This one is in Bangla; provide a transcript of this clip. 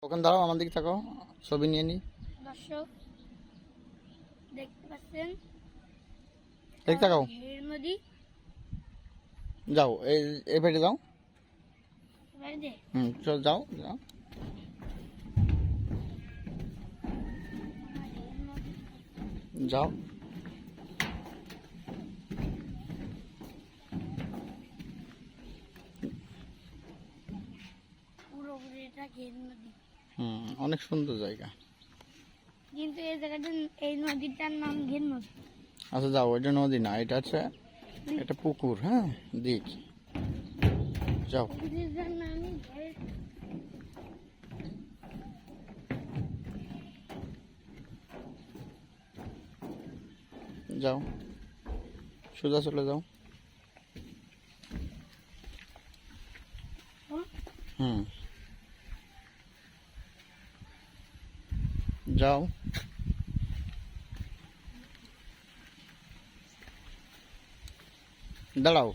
ওখানে দাঁড়াও, আমার দিকে তাকাও, ছবি নিয়ে নি। দর্শক দেখতে পাচ্ছেন, দেখতে তাকাও, ঘের নদী। যাও এই বাইরে যাও। এবারে দে চল যাও যাও। যাও পুরোপুরি এটা ঘের নদী। অনেক সুন্দর জায়গা। কিন্তু এই জায়গাটা, এই নদীটার নাম ঘের নদী। আচ্ছা যাও, এটা নদী না, এটা হচ্ছে এটা পুকুর। হ্যাঁ, দিক যাও। পুকুরের নামই ঘের। যাও, সোজা চলে যাও। যাও, দাঁড়াও।